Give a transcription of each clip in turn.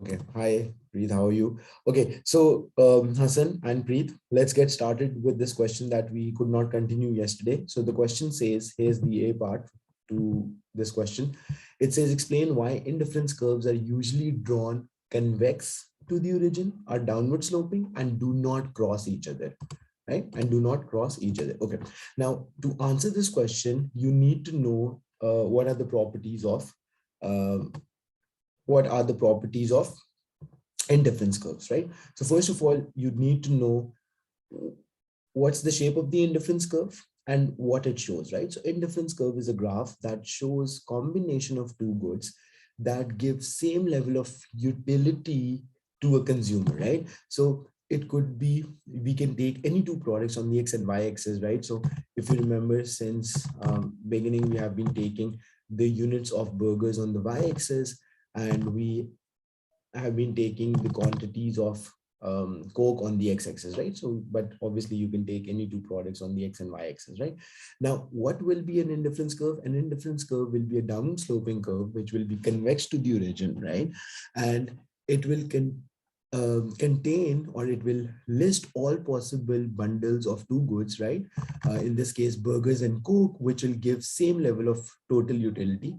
Okay. Hi, Preet. How are you? Okay. So, Hassan and Preet, let's get started with this question that we could not continue yesterday. So, the question says, here's the A part to this question. It says, explain why indifference curves are usually drawn convex to the origin, are downward sloping, and do not cross each other. Right? And do not cross each other. Okay. Now, to answer this question, you need to know what are the properties of um, indifference curves, right? So first of all, you need to know what's the shape of the indifference curve and what it shows, right? So indifference curve is a graph that shows combination of two goods that give same level of utility to a consumer, right? So it could be, we can take any two products on the x and y axis, right? So if you remember, since beginning, we have been taking the units of burgers on the y axis, and we have been taking the quantities of Coke on the x-axis, right? So, but obviously you can take any two products on the x and y-axis, right? Now, what will be an indifference curve? An indifference curve will be a down sloping curve, which will be convex to the origin, right? And it will contain, or it will list all possible bundles of two goods, right? In this case, burgers and Coke, which will give same level of total utility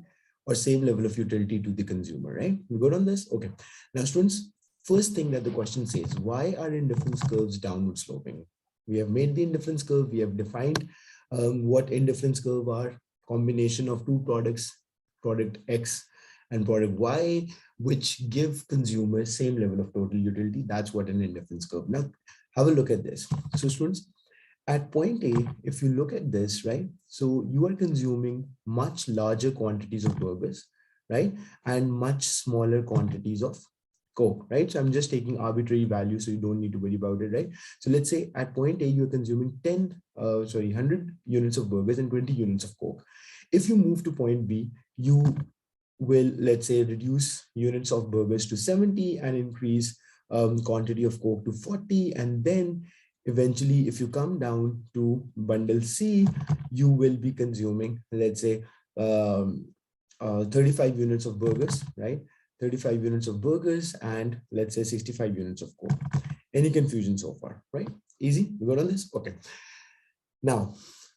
or same level of utility to the consumer, right? We good on this? Okay. Now, students, first thing that the question says, why are indifference curves downward sloping? We have made the indifference curve. We have defined what indifference curve are, combination of two products, product X and product Y, which give consumers same level of total utility. That's what an indifference curve. Now, have a look at this. So students, at point A, if you look at this, right? So you are consuming much larger quantities of burgers, right? And much smaller quantities of Coke, right? So I'm just taking arbitrary values, so you don't need to worry about it, right? So let's say at point A, you're consuming 100 units of burgers and 20 units of Coke. If you move to point B, you will, let's say, reduce units of burgers to 70 and increase quantity of Coke to 40. And then eventually, if you come down to bundle C, you will be consuming, let's say, 35 units of burgers, right? 35 units of burgers and let's say 65 units of Coke. Any confusion so far, right? Easy, we got on this? Okay. Now,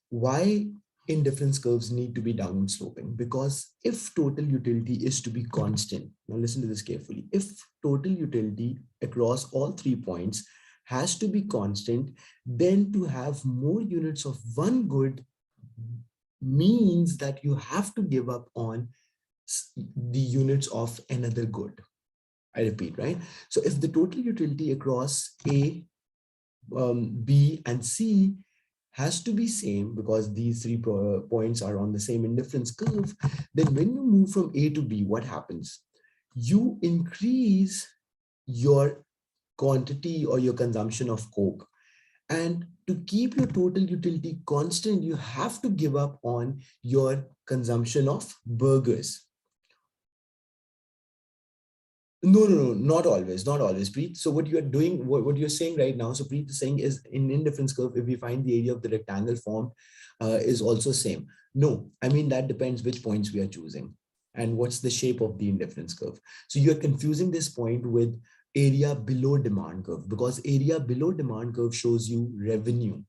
why indifference curves need to be downward sloping? Because if total utility is to be constant, now listen to this carefully, if total utility across all 3 points has to be constant, then to have more units of one good means that you have to give up on the units of another good. I repeat, right? So if the total utility across A, B, and C has to be same, because these 3 points are on the same indifference curve, then when you move from A to B, what happens? You increase your quantity or your consumption of Coke. And to keep your total utility constant, you have to give up on your consumption of burgers. No, not always, not always, Preet. So what you're doing, what you're saying right now, so Preet is saying is in indifference curve, if we find the area of the rectangle formed is also same. No, I mean, that depends which points we are choosing and what's the shape of the indifference curve. So you're confusing this point with area below demand curve, because area below demand curve shows you revenue.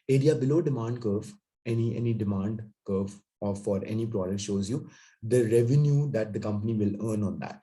Area below demand curve, any demand curve of for any product shows you the revenue that the company will earn on that.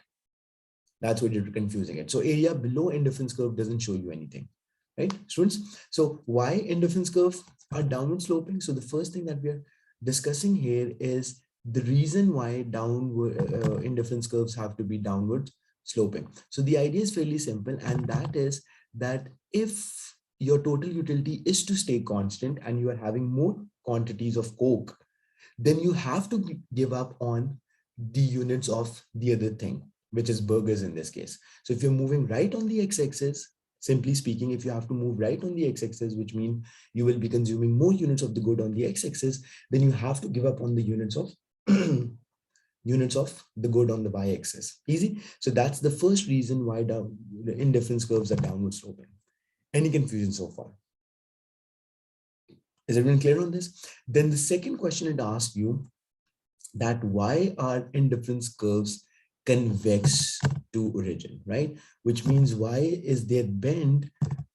That's what you're confusing it. So area below indifference curve doesn't show you anything, right, students? So why indifference curve are downward sloping? So the first thing that we are discussing here is the reason why downward indifference curves have to be downward sloping. So the idea is fairly simple, and that is that if your total utility is to stay constant and you are having more quantities of Coke, then you have to give up on the units of the other thing, which is burgers in this case. So if you're moving right on the x-axis, simply speaking, if you have to move right on the x-axis, which means you will be consuming more units of the good on the x-axis, then you have to give up on the units of units of the good on the y-axis. Easy. So that's the first reason why the indifference curves are downward sloping. Any confusion so far? Is everyone clear on this? Then the second question it asks you, that why are indifference curves convex to origin, right? Which means why is there bend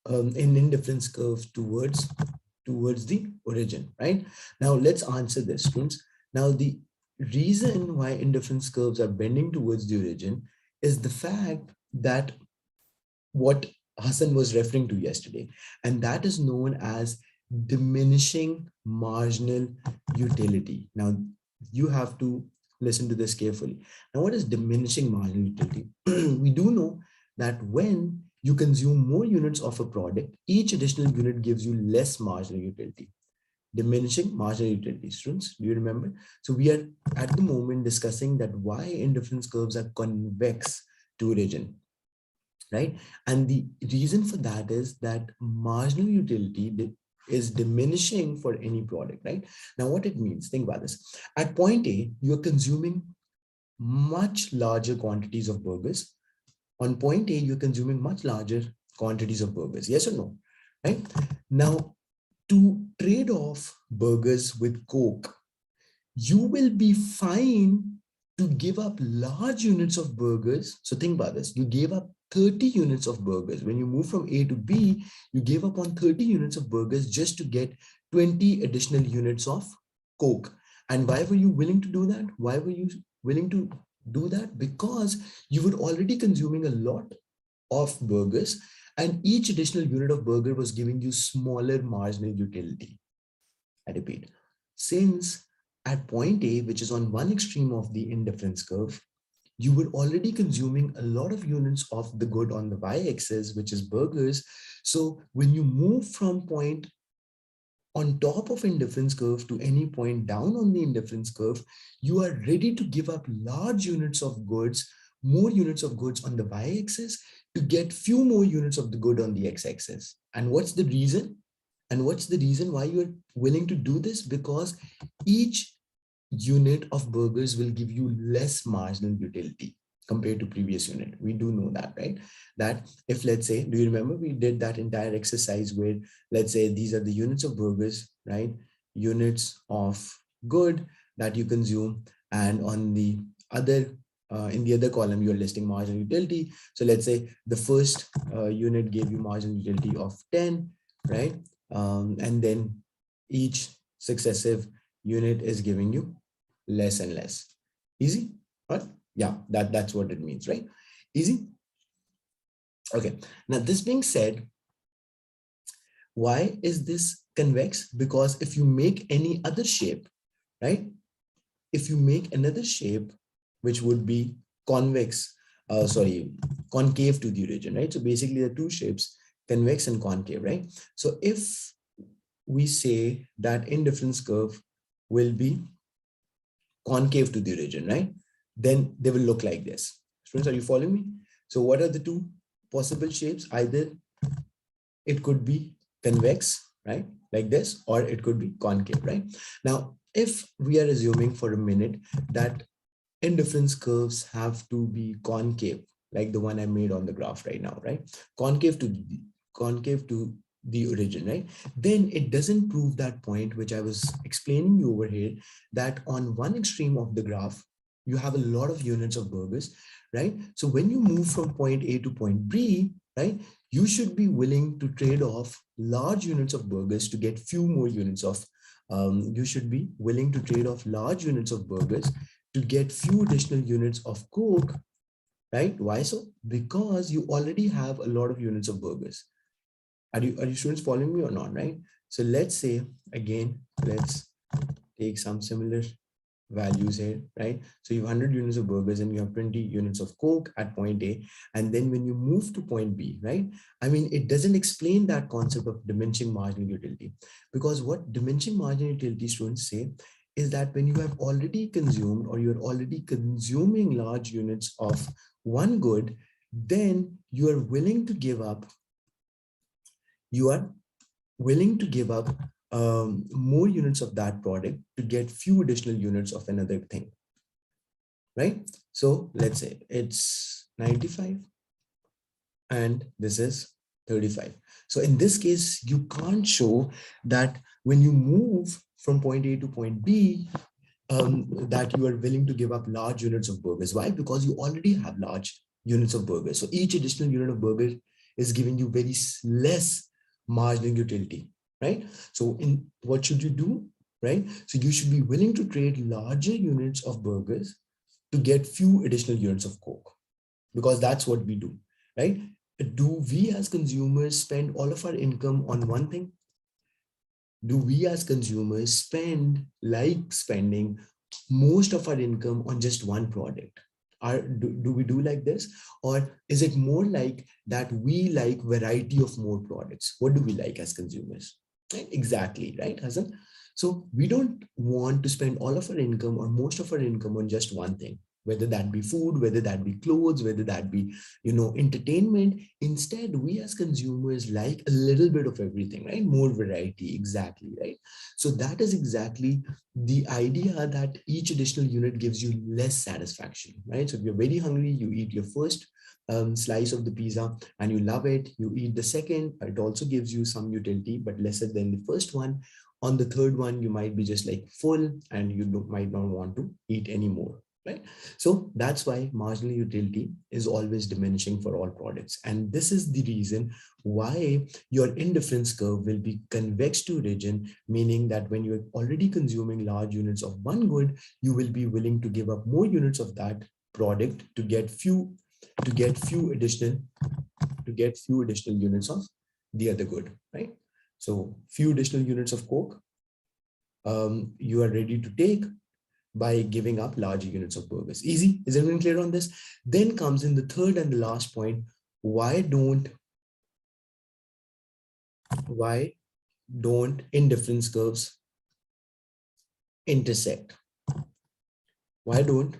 in indifference curve towards the origin, right? Now let's answer this, students. Now the reason why indifference curves are bending towards the origin is the fact that what Hassan was referring to yesterday, and that is known as diminishing marginal utility. Now, you have to listen to this carefully. Now, what is diminishing marginal utility? We do know that when you consume more units of a product, each additional unit gives you less marginal utility. Diminishing marginal utility, students, do you remember? So we are at the moment discussing that why indifference curves are convex to origin, right? And the reason for that is that marginal utility is diminishing for any product, right? Now, what it means, think about this. At point A, you're consuming much larger quantities of burgers. On point A, you're consuming much larger quantities of burgers. Yes or no? Right? Now, to trade off burgers with Coke, you will be fine to give up large units of burgers. So think about this. You gave up 30 units of burgers. When you move from A to B, you gave up on 30 units of burgers just to get 20 additional units of Coke. And why were you willing to do that? Why were you willing to do that? Because you were already consuming a lot of burgers, and each additional unit of burger was giving you smaller marginal utility. I repeat, since at point A, which is on one extreme of the indifference curve, you were already consuming a lot of units of the good on the y-axis, which is burgers. So when you move from point on top of indifference curve to any point down on the indifference curve, you are ready to give up large units of goods, more units of goods on the y-axis to get few more units of the good on the x-axis. And what's the reason? And what's the reason why you're willing to do this? Because each unit of burgers will give you less marginal utility compared to previous unit. We do know that, right? That if, let's say, do you remember we did that entire exercise where, let's say, these are the units of burgers, right? Units of good that you consume, and on the other in the other column, you're listing marginal utility. So let's say the first unit gave you marginal utility of 10, right? And then each successive unit is giving you less and less. Easy, right? Yeah, that's what it means, right? Easy. Okay, now this being said, why is this convex? Because if you make any other shape, right? If you make another shape, which would be convex, concave to the origin, right? So basically the two shapes, convex and concave, right? So if we say that indifference curve will be concave to the origin, right? Then they will look like this. Students, are you following me? So what are the two possible shapes? Either it could be convex, right? Like this, or it could be concave, right? Now, if we are assuming for a minute that indifference curves have to be concave, like the one I made on the graph right now, right? Concave to the origin, right? Then it doesn't prove that point which I was explaining you over here, that on one extreme of the graph, you have a lot of units of burgers, right? So when you move from point A to point B, right, you should be willing to trade off large units of burgers to get few more units of, you should be willing to trade off large units of burgers to get few additional units of Coke, right? Why so? Because you already have a lot of units of burgers. Are you students following me or not, right? So let's say, again, let's take some similar values here, right? So you have 100 units of burgers and you have 20 units of Coke at point A. And then when you move to point B, right? I mean, it doesn't explain that concept of diminishing marginal utility, because what diminishing marginal utility students say is that when you have already consumed, or you're already consuming large units of one good, then you are willing to give up more units of that product to get few additional units of another thing, right? So let's say it's 95 and this is 35. So in this case, you can't show that when you move from point A to point B, that you are willing to give up large units of burgers. Why? Because you already have large units of burger. So each additional unit of burger is giving you very less marginal utility, right? So in what should you do, right? So you should be willing to trade larger units of burgers to get few additional units of Coke, because that's what we do, right? Do we as consumers spend all of our income on one thing? Do we as consumers spending most of our income on just one product? Do we do like this? Or is it more like that we like variety of more products? What do we like as consumers? Right? Exactly, right, Hassan? So we don't want to spend all of our income or most of our income on just one thing, whether that be food, whether that be clothes, whether that be, entertainment. Instead, we as consumers like a little bit of everything, right? More variety, exactly, right? So that is exactly the idea, that each additional unit gives you less satisfaction, right? So if you're very hungry, you eat your first slice of the pizza and you love it, you eat the second, it also gives you some utility, but lesser than the first one. On the third one, you might be just like full and you might not want to eat anymore, right? So that's why marginal utility is always diminishing for all products. And this is the reason why your indifference curve will be convex to origin, meaning that when you're already consuming large units of one good, you will be willing to give up more units of that product to get few additional units of the other good, right? So few additional units of Coke you are ready to take by giving up larger units of burgers. Easy? Is everyone clear on this? Then comes in the third and the last point. Why don't indifference curves intersect? Why don't,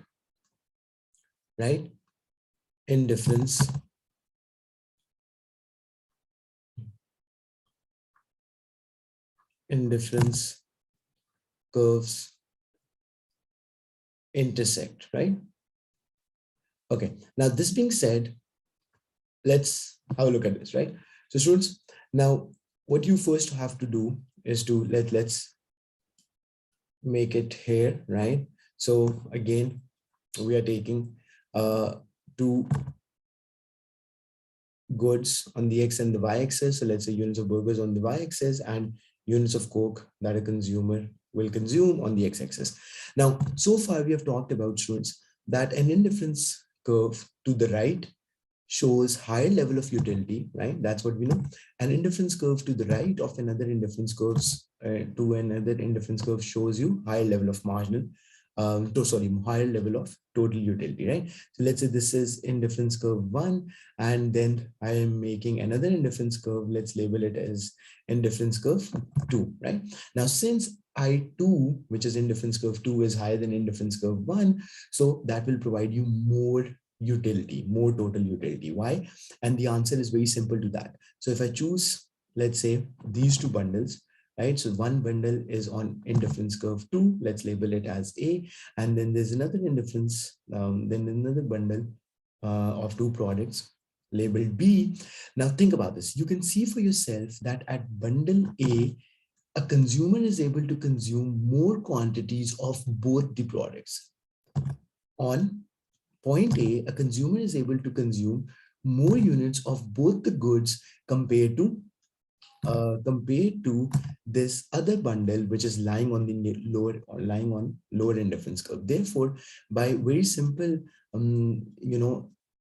right? Indifference curves intersect, right? Okay. Now this being said, let's have a look at this, right? So students, now what you first have to do is to let's make it here, right? So again, we are taking two goods on the x and the y axis. So let's say units of burgers on the y axis and units of Coke that a consumer will consume on the x axis. Now, so far we have talked about, students, that an indifference curve to the right shows higher level of utility, right? That's what we know. An indifference curve to the right of another indifference curves to another indifference curve shows you higher level of marginal, higher level of total utility, right? So let's say this is indifference curve 1, and then I am making another indifference curve. Let's label it as indifference curve 2, right? Now, since I2, which is indifference curve 2, is higher than indifference curve 1, so that will provide you more utility, more total utility. Why? And the answer is very simple to that. So if I choose, let's say, these two bundles, right? So one bundle is on indifference curve 2, let's label it as A, and then there's another indifference, then another bundle of two products labeled B. Now think about this. You can see for yourself that at bundle a consumer is able to consume more quantities of both the products. On point A consumer is able to consume more units of both the goods compared to this other bundle, which is lying on the lower indifference curve. Therefore, by very simple,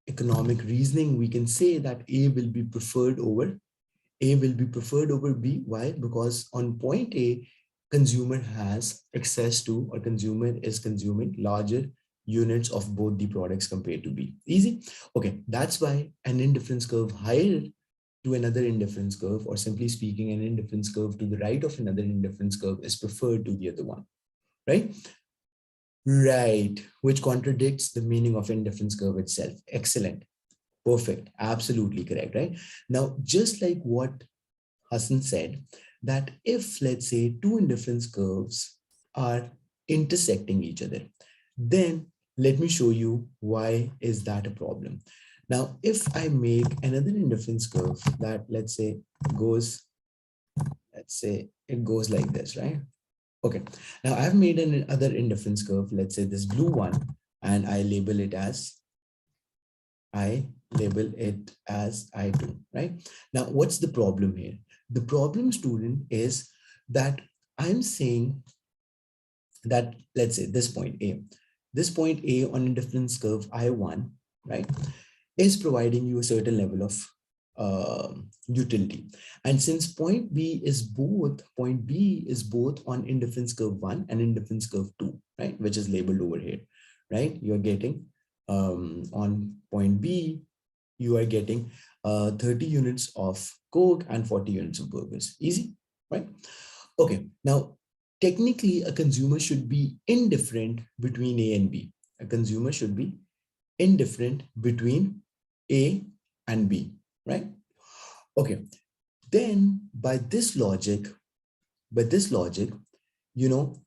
economic reasoning, we can say that A will be preferred over B. Why? Because on point A, consumer has access to, or consumer is consuming larger units of both the products compared to B. Easy? Okay, that's why an indifference curve higher to another indifference curve, or simply speaking, an indifference curve to the right of another indifference curve is preferred to the other one, right? Right, which contradicts the meaning of indifference curve itself. Excellent. Perfect. Absolutely correct, right? Now, just like what Hassan said, that if, let's say, two indifference curves are intersecting each other, then let me show you why is that a problem. Now, if I make another indifference curve that, let's say, it goes like this, right? Okay. Now I've made another indifference curve, let's say this blue one, and I label it as I label it as I2, right? Now, what's the problem here? The problem, student, is that I'm saying that, let's say this point A on indifference curve I1, right, is providing you a certain level of utility. And since point B is both on indifference curve 1 and indifference curve 2, right, which is labeled over here, right? You're getting on point B, you are getting 30 units of Coke and 40 units of burgers. Easy, right? Okay, now technically a consumer should be indifferent between A and B. A consumer should be indifferent between A and B, right? Okay, then by this logic,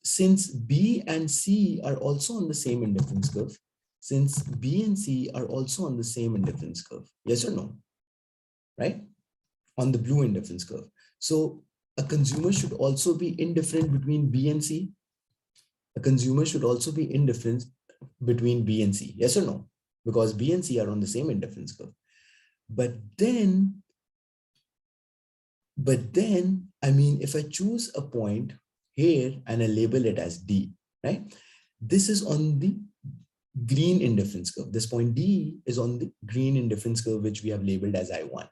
since B and C are also on the same indifference curve, since B and C are also on the same indifference curve, yes or no, right? On the blue indifference curve. So a consumer should also be indifferent between B and C. A consumer should also be indifferent between B and C, yes or no? Because B and C are on the same indifference curve. But then, I mean, if I choose a point here and I label it as D, right? This is on the green indifference curve. This point D is on the green indifference curve, which we have labeled as I1.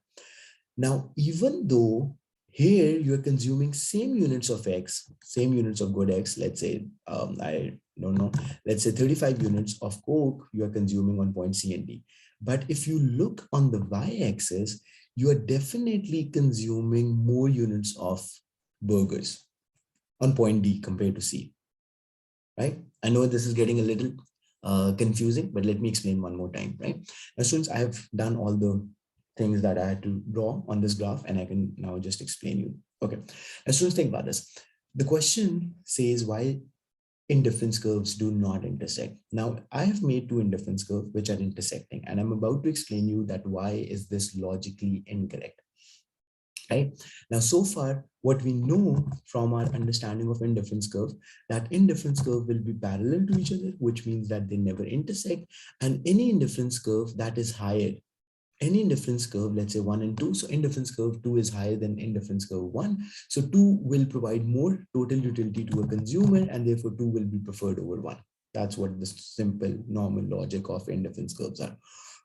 Now, even though here you're consuming same units of X, same units of good X, let's say, I don't know, let's say 35 units of Coke you are consuming on point C and D. But if you look on the Y-axis, you are definitely consuming more units of burgers on point D compared to C, right? I know this is getting a little confusing, but let me explain one more time, right? Now, students, I have done all the things that I had to draw on this graph, and I can now just explain you. Okay, now students, think about this. The question says why indifference curves do not intersect. Now, I have made two indifference curves which are intersecting, and I'm about to explain you that why is this logically incorrect. Right now, so far, what we know from our understanding of indifference curve, that indifference curve will be parallel to each other, which means that they never intersect. And any indifference curve that is higher, any indifference curve, let's say 1 and 2, so indifference curve 2 is higher than indifference curve 1, so 2 will provide more total utility to a consumer, and therefore 2 will be preferred over 1. That's what the simple normal logic of indifference curves are.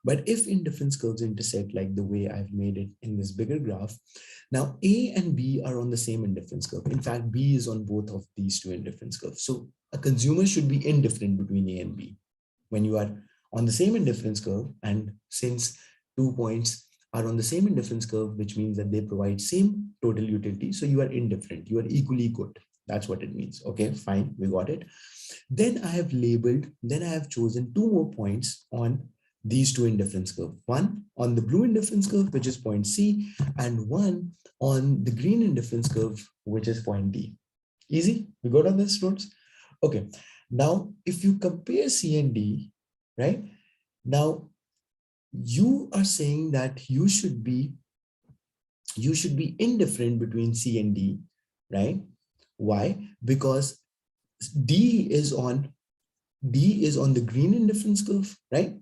But if indifference curves intersect like the way I've made it in this bigger graph, now A and B are on the same indifference curve. In fact, B is on both of these two indifference curves. So a consumer should be indifferent between A and B. When you are on the same indifference curve, and since 2 points are on the same indifference curve, which means that they provide same total utility, so you are indifferent, you are equally good. That's what it means. Okay, fine, we got it. Then I have chosen 2 more points on these two indifference curve. One on the blue indifference curve, which is point C, and one on the green indifference curve, which is point D. Easy? We got on this, students? Okay. Now, if you compare C and D, right? Now, you are saying that you should be indifferent between C and D, right? Why? Because D is on the green indifference curve, right?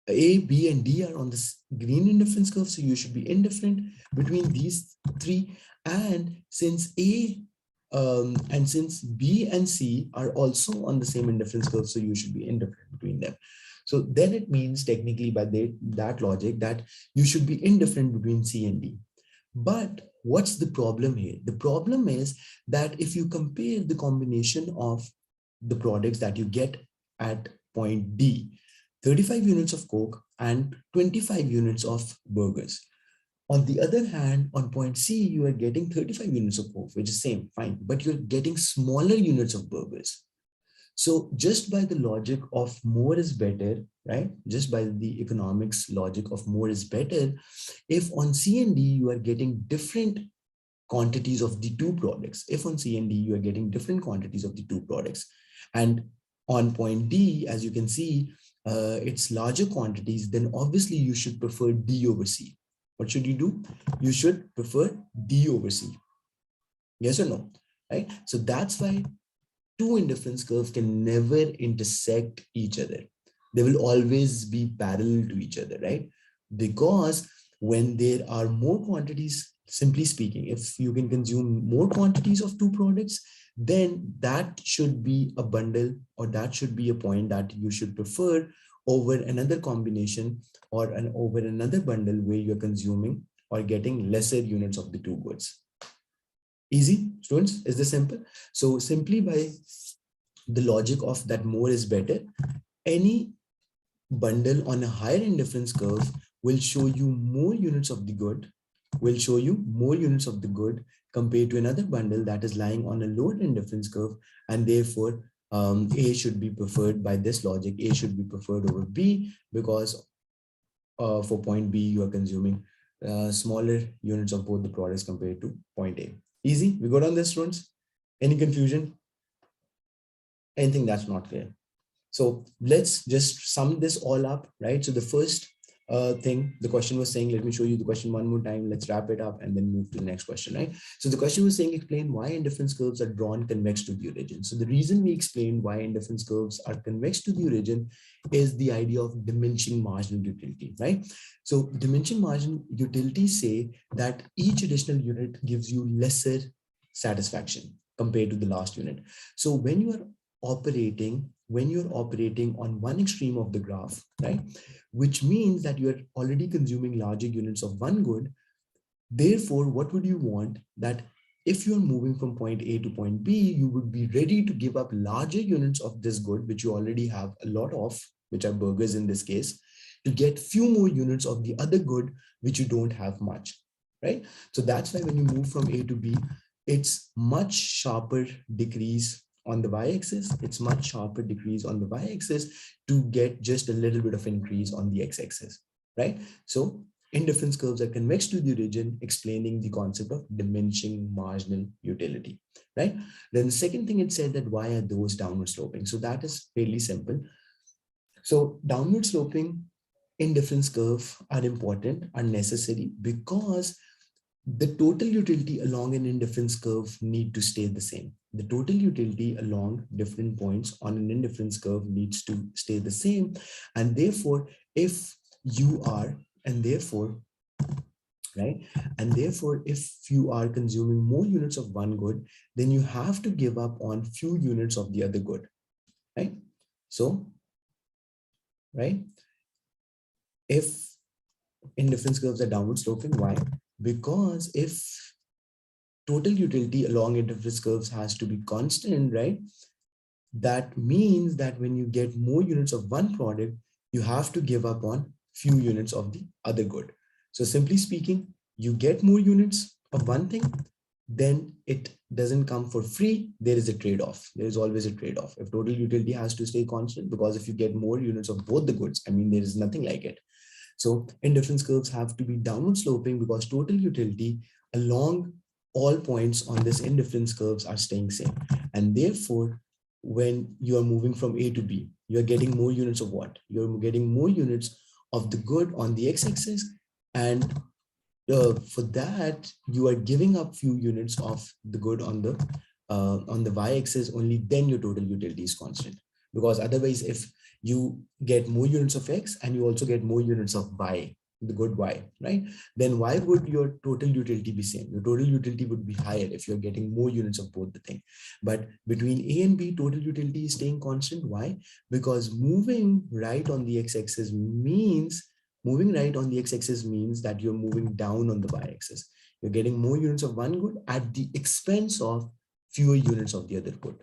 A, B, and D are on this green indifference curve, so you should be indifferent between these three. And since B and C are also on the same indifference curve, so you should be indifferent between them. So then it means technically by that logic that you should be indifferent between C and D. But what's the problem here? The problem is that if you compare the combination of the products that you get at point D, 35 units of Coke and 25 units of burgers. On the other hand, on point C, you are getting 35 units of Coke, which is same, fine, but you're getting smaller units of burgers. So just by the logic of more is better, right? Just by the economics logic of more is better, if on C and D, you are getting different quantities of the two products, if on C and D, you are getting different quantities of the two products, and on point D, as you can see, it's larger quantities, then obviously you should prefer D over C. What should you do? You should prefer D over C. Yes or no? Right? So that's why two indifference curves can never intersect each other. They will always be parallel to each other, right? Because when there are more quantities, simply speaking, if you can consume more quantities of two products, then that should be a bundle, or that should be a point that you should prefer over another combination, or over another bundle where you're consuming or getting lesser units of the two goods. Easy, students? Is this simple? So simply by the logic of that more is better, any bundle on a higher indifference curve will show you more units of the good, compared to another bundle that is lying on a lower indifference curve, and therefore A should be preferred. By this logic, A should be preferred over B, because for point B, you are consuming smaller units of both the products compared to point A. Easy? We got on this, students? Any confusion? Anything that's not clear? So let's just sum this all up, right? So the first thing the question was saying, let me show you the question one more time. Let's wrap it up and then move to the next question, right? So the question was saying, explain why indifference curves are drawn convex to the origin. So the reason we explained why indifference curves are convex to the origin is the idea of diminishing marginal utility, right? So diminishing marginal utility say that each additional unit gives you lesser satisfaction compared to the last unit. So when you are operating on one extreme of the graph, right, which means that you're already consuming larger units of one good. Therefore, what would you want? That if you're moving from point A to point B, you would be ready to give up larger units of this good, which you already have a lot of, which are burgers in this case, to get few more units of the other good, which you don't have much, right? So that's why when you move from A to B, it's much sharper decrease on the y-axis, it's much sharper decrease on the y-axis to get just a little bit of increase on the x-axis, right? So indifference curves are convex to the origin, explaining the concept of diminishing marginal utility, right? Then the second thing, it said that why are those downward sloping? So that is fairly simple. So downward sloping indifference curve are important, are necessary, because the total utility along an indifference curve need to stay the same. The total utility along different points on an indifference curve needs to stay the same. And therefore, if you are, and therefore, right? And therefore, if you are consuming more units of one good, then you have to give up on few units of the other good, right? So, right? If indifference curves are downward sloping, why? Because if total utility along indifference curves has to be constant, right? That means that when you get more units of one product, you have to give up on few units of the other good. So simply speaking, you get more units of one thing, then it doesn't come for free. There is a trade-off. There is always a trade-off. If total utility has to stay constant, because if you get more units of both the goods, I mean, there is nothing like it. So indifference curves have to be downward sloping because total utility along all points on this indifference curves are staying same. And therefore, when you are moving from A to B, you're getting more units of what? You're getting more units of the good on the x-axis, and for that you are giving up few units of the good on the y-axis. Only then your total utility is constant, because otherwise, if you get more units of x and you also get more units of y, the good y, right, then why would your total utility be same? Your total utility would be higher if you're getting more units of both the thing. But between A and B, total utility is staying constant. Why? Because moving right on the x-axis means that you're moving down on the y-axis. You're getting more units of one good at the expense of fewer units of the other good.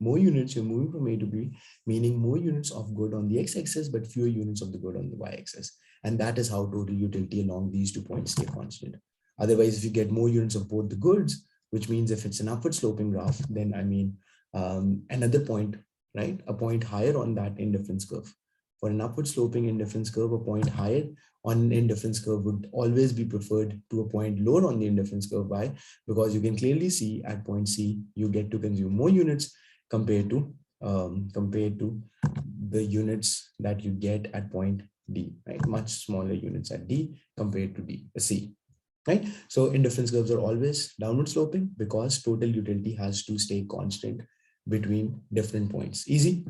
More units, you're moving from A to B, meaning more units of good on the x-axis, but fewer units of the good on the y-axis. And that is how total utility along these 2 points stay constant. Otherwise, if you get more units of both the goods, which means if it's an upward sloping graph, then I mean, another point, right? A point higher on that indifference curve. For an upward sloping indifference curve, a point higher on an indifference curve would always be preferred to a point lower on the indifference curve. Why? Because you can clearly see at point C, you get to consume more units compared to the units that you get at point D, right? Much smaller units at D compared to C, right? So indifference curves are always downward sloping because total utility has to stay constant between different points. Easy,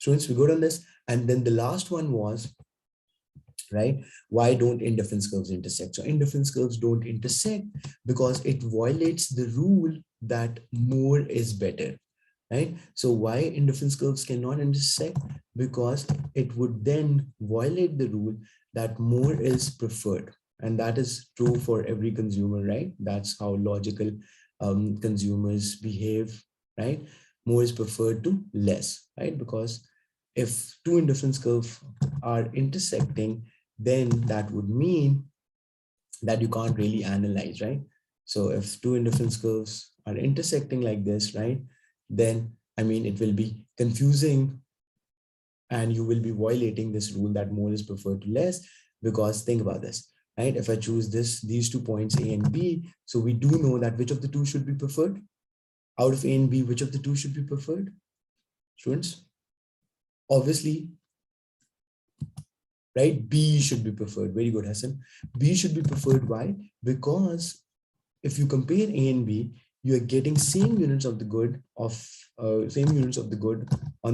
Students, we good on this? And then the last one was, right, why don't indifference curves intersect? So indifference curves don't intersect because it violates the rule that more is better, right? So why indifference curves cannot intersect? Because it would then violate the rule that more is preferred. And that is true for every consumer, right? That's how logical consumers behave, right? More is preferred to less, right? Because if two indifference curves are intersecting, then that would mean that you can't really analyze, right? So if two indifference curves are intersecting like this, right, then I mean, it will be confusing and you will be violating this rule that more is preferred to less, because think about this, right? If I choose these 2 points A and B, so we do know that which of the two should be preferred? Out of A and B, which of the two should be preferred? Students? Obviously, right? B should be preferred. Very good, Hassan. B should be preferred. Why? Because if you compare A and B, you are getting same units of the good on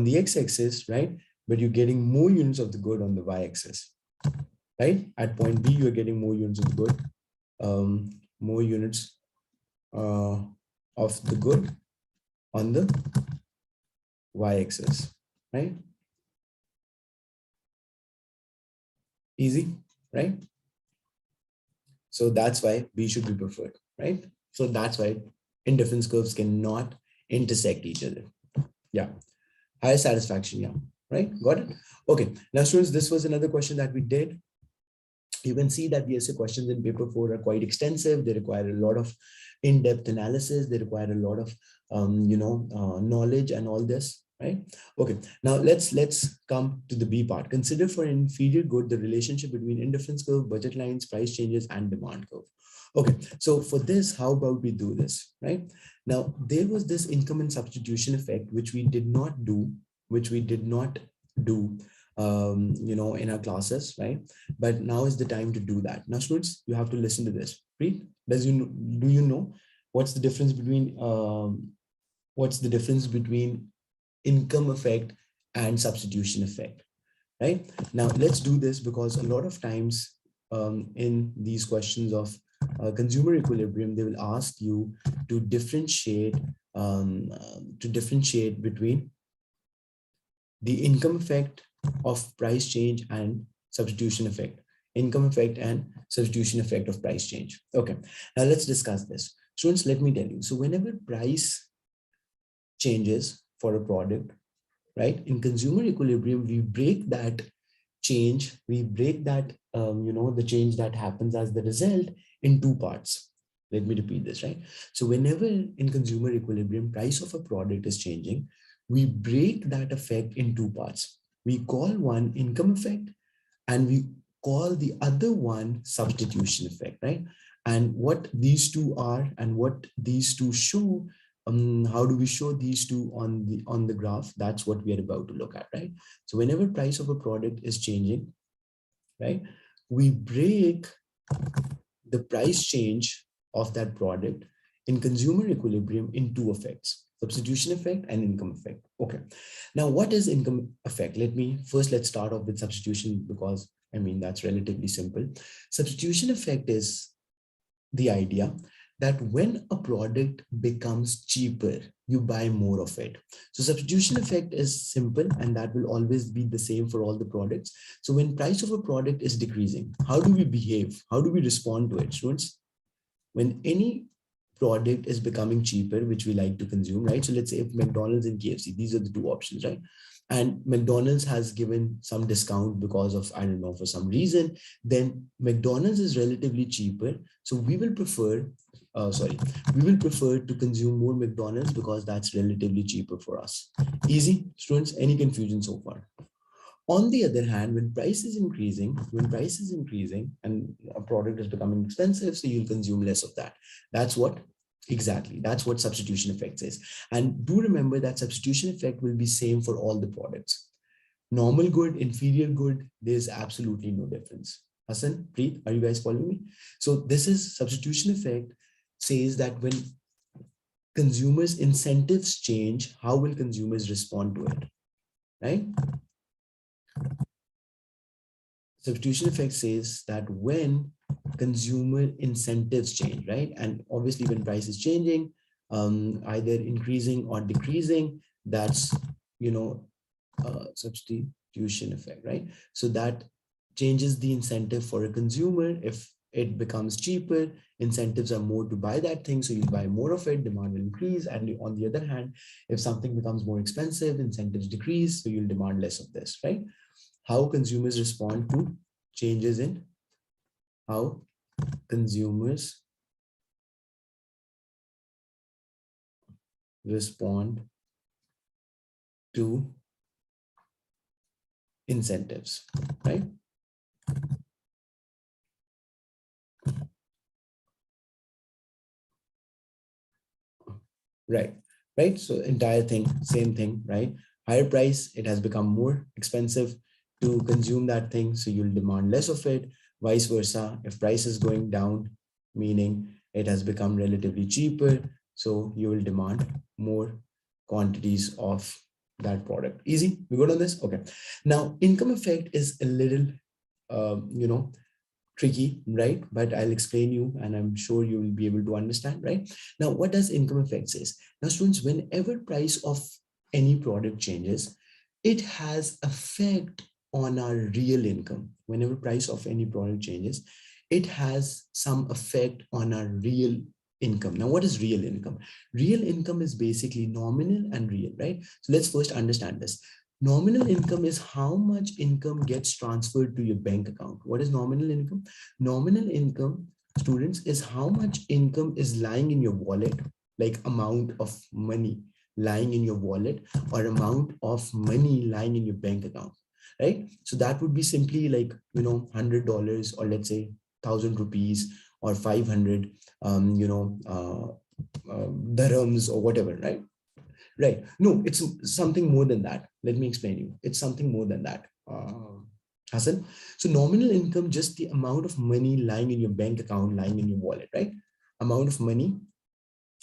the x-axis, right? But you're getting more units of the good on the y-axis, right? At point B, you are getting more units of the good, more units of the good on the y-axis, right? Easy, right? So that's why B should be preferred, right? So that's why indifference curves cannot intersect each other. Yeah, higher satisfaction, yeah, right? Got it? Okay, now students, this was another question that we did. You can see that the essay questions in paper 4 are quite extensive. They require a lot of in-depth analysis. They require a lot of knowledge and all this, right? Okay, now let's come to the B part. Consider for an inferior good the relationship between indifference curve, budget lines, price changes, and demand curve. Okay, so for this, how about we do this, right? Now, there was this income and substitution effect, which we did not do, in our classes, right? But now is the time to do that. Now, students, you have to listen to this. Read. Do you know what's the difference between income effect and substitution effect? Right now, let's do this, because a lot of times in these questions of consumer equilibrium, they will ask you to differentiate between the income effect of price change and substitution effect. Income effect and substitution effect of price change. Okay, now let's discuss this. Students, let me tell you. So whenever price changes for a product, right, in consumer equilibrium, we break that change, the change that happens as the result in two parts. Let me repeat this, right? So whenever in consumer equilibrium, price of a product is changing, we break that effect in two parts. We call one income effect and we call the other one substitution effect, right? And what these two are and what these two show, how do we show these two on the graph? That's what we are about to look at, right? So whenever price of a product is changing, right, we break the price change of that product in consumer equilibrium in two effects: substitution effect and income effect. Okay, now what is income effect? Let's start off with substitution, because I mean that's relatively simple. Substitution effect is the idea that when a product becomes cheaper, you buy more of it. So substitution effect is simple, and that will always be the same for all the products. So when price of a product is decreasing, how do we behave? How do we respond to it, students? When any product is becoming cheaper, which we like to consume, right? So let's say if McDonald's and KFC, these are the two options, right? And McDonald's has given some discount because of, I don't know, for some reason, then McDonald's is relatively cheaper. So we will prefer to consume more McDonald's because that's relatively cheaper for us. Easy, students? Any confusion so far? On the other hand, when price is increasing and a product is becoming expensive, so you'll consume less of that. That's what substitution effect says. And do remember that substitution effect will be same for all the products. Normal good, inferior good, there's absolutely no difference. Hassan, Preet, are you guys following me? So this is substitution effect says that when consumers' incentives change, how will consumers respond to it? right? Substitution effect says that when consumer incentives change, right? And obviously when price is changing, either increasing or decreasing, that's, you know, substitution effect, right? So that changes the incentive for a consumer. If it becomes cheaper, incentives are more to buy that thing, so you buy more of it, demand will increase. And on the other hand, if something becomes more expensive, incentives decrease, so you'll demand less of this, right? How consumers respond to changes in how consumers respond to incentives, right? Right, right. So entire thing, same thing, right? Higher price, it has become more expensive to consume that thing, so you'll demand less of it. Vice versa, if price is going down, meaning it has become relatively cheaper, so you will demand more quantities of that product. Easy, we good on this? Okay. Now, income effect is a little, you know, tricky, right? But I'll explain you and I'm sure you will be able to understand, right? Now, what does income effect says? Now, students, whenever price of any product changes, it has effect on our real income. Whenever price of any product changes, it has some effect on our real income. Now, what is real income? Real income is basically nominal and real, right? So let's first understand this. Nominal income is how much income gets transferred to your bank account. What is nominal income? Nominal income, students, is how much income is lying in your wallet, like amount of money lying in your wallet or amount of money lying in your bank account, right? So that would be simply like, you know, $100, or let's say 1,000 rupees, or 500, dirhams or whatever, right? Right. No, it's something more than that. Let me explain you. It's something more than that. Hassan. So nominal income, just the amount of money lying in your bank account, lying in your wallet, right? Amount of money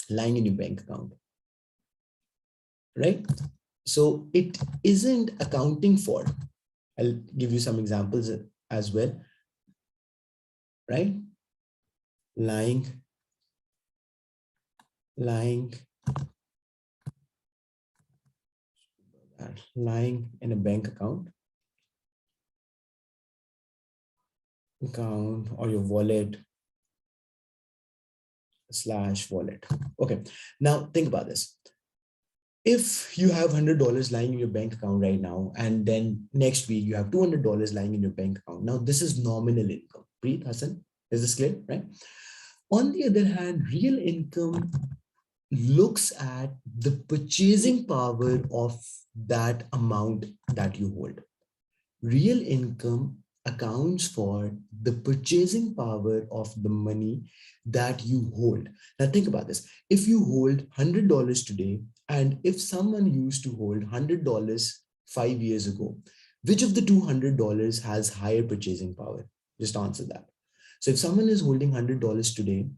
lying in your bank account, right? So it isn't accounting for. I'll give you some examples as well, right? Lying, lying, lying in a bank account or your wallet slash wallet. Okay. Now think about this. If you have $100 lying in your bank account right now, and then next week you have $200 lying in your bank account. Now this is nominal income. Preet, Hassan, is this clear, right? On the other hand, real income looks at the purchasing power of that amount that you hold. Real income accounts for the purchasing power of the money that you hold. Now think about this. If you hold $100 today, and if someone used to hold $100 5 years ago, which of the $200 has higher purchasing power? Just answer that. So if someone is holding $100 today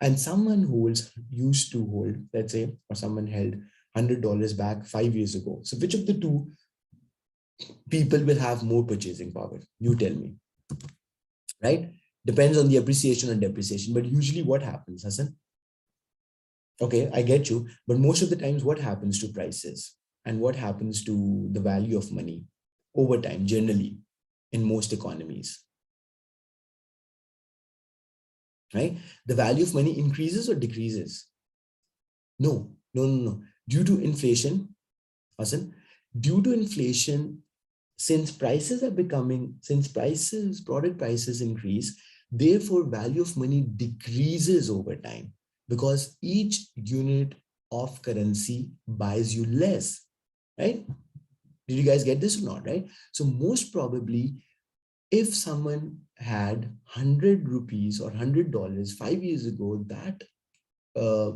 and someone holds used to hold, let's say, or someone held $100 back 5 years ago. So which of the two people will have more purchasing power? You tell me, right? Depends on the appreciation and depreciation. But usually what happens, Hassan? Okay, I get you. But most of the times what happens to prices and what happens to the value of money over time, generally in most economies, right? The value of money increases or decreases? No, no, no, no. Due to inflation, Hassan, due to inflation, since product prices increase, therefore value of money decreases over time because each unit of currency buys you less, right? Did you guys get this or not, right? So most probably, if someone had 100 rupees or $100 5 years ago, that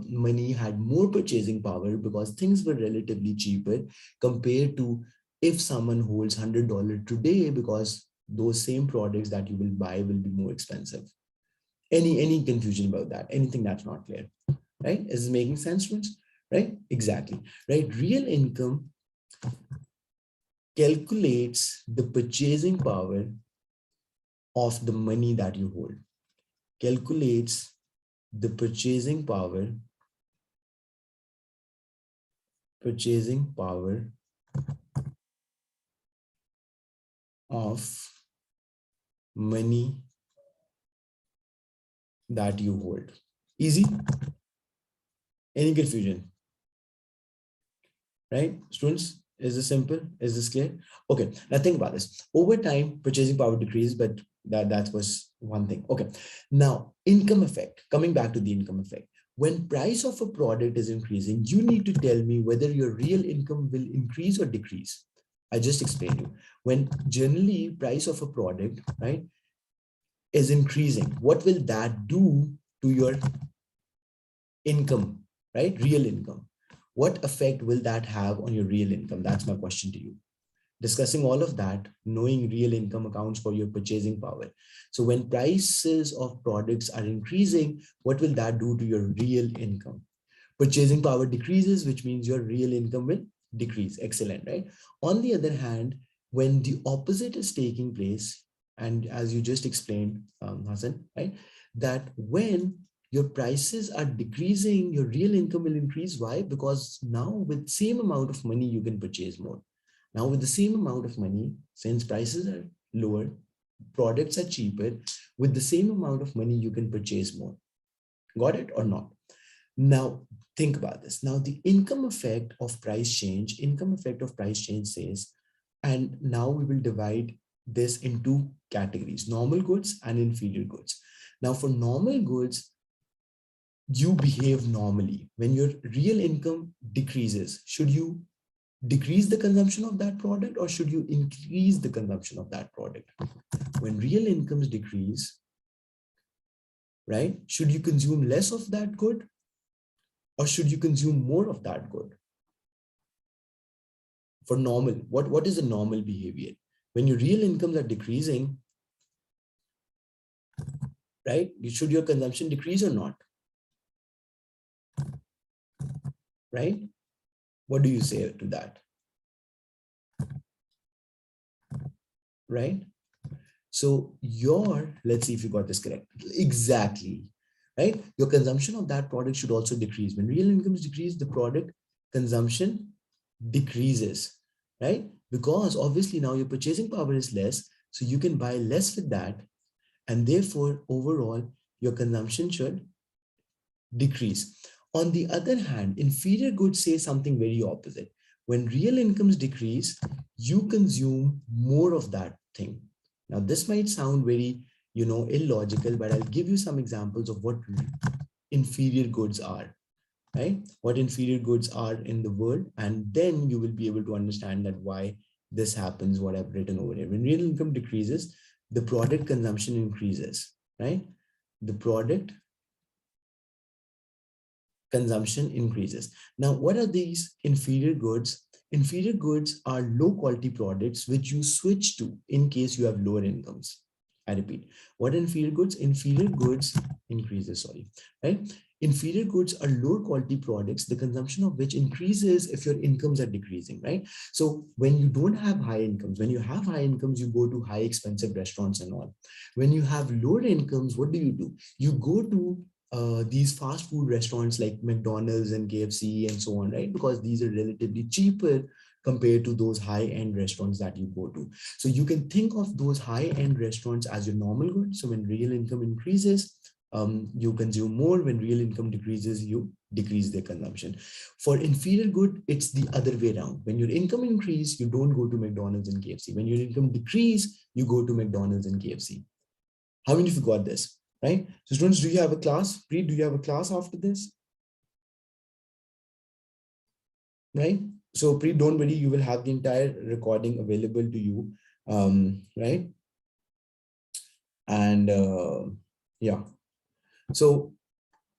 money had more purchasing power because things were relatively cheaper compared to if someone holds $100 today, because those same products that you will buy will be more expensive. Any confusion about that? Anything that's not clear, right? Is this making sense, students? Right? Exactly. Right. Real income calculates the purchasing power of the money that you hold. Calculates the purchasing power of money that you hold. Easy? Any confusion? Right? Students, is this simple? Is this clear? Okay, now think about this. Over time, purchasing power decreased, but that was one thing. Okay, now income effect, coming back to the income effect. When price of a product is increasing, you need to tell me whether your real income will increase or decrease. I just explained you. When generally price of a product, right, is increasing, what will that do to your income, right? Real income. What effect will that have on your real income? That's my question to you. Discussing all of that, knowing real income accounts for your purchasing power. So when prices of products are increasing, what will that do to your real income? Purchasing power decreases, which means your real income will decrease. Excellent, right? On the other hand, when the opposite is taking place, and as you just explained, Hassan, right, that when your prices are decreasing, your real income will increase. Why? Because now with same amount of money, you can purchase more. Now with the same amount of money, since prices are lower, products are cheaper, with the same amount of money, you can purchase more. Got it or not? Now, think about this. Now, the income effect of price change says, and now we will divide this into categories, normal goods and inferior goods. Now, for normal goods, you behave normally. When your real income decreases, should you decrease the consumption of that product or should you increase the consumption of that product? When real incomes decrease, right, should you consume less of that good or should you consume more of that good? For normal, what is a normal behavior? When your real incomes are decreasing, right, should your consumption decrease or not? Right? What do you say to that? Right? So let's see if you got this correct. Exactly. Right? Your consumption of that product should also decrease. When real incomes decrease, the product consumption decreases, right? Because obviously now your purchasing power is less, so you can buy less with that, and therefore overall your consumption should decrease. On the other hand, inferior goods say something very opposite. When real incomes decrease, you consume more of that thing. Now, this might sound very, illogical, but I'll give you some examples of what inferior goods are, right? What inferior goods are in the world, and then you will be able to understand that why this happens, what I've written over here. When real income decreases, the product consumption increases, right? The product consumption increases. Now, what are these inferior goods? Inferior goods are low quality products which you switch to in case you have lower incomes. I repeat, what are inferior goods? Inferior goods increases, sorry, right? Inferior goods are lower quality products, the consumption of which increases if your incomes are decreasing, right? So when you don't have high incomes, when you have high incomes, you go to high expensive restaurants and all. When you have lower incomes, what do? You go to these fast food restaurants like McDonald's and KFC and so on, right? Because these are relatively cheaper compared to those high-end restaurants that you go to. So you can think of those high-end restaurants as your normal good. So when real income increases, you consume more. When real income decreases, you decrease their consumption. For inferior good, it's the other way around. When your income increase, you don't go to McDonald's and KFC. When your income decrease, you go to McDonald's and KFC. How many of you got this? Right? So students, do you have a class? Preet, do you have a class after this? Right? So Preet, don't worry, you will have the entire recording available to you. Right? And yeah. So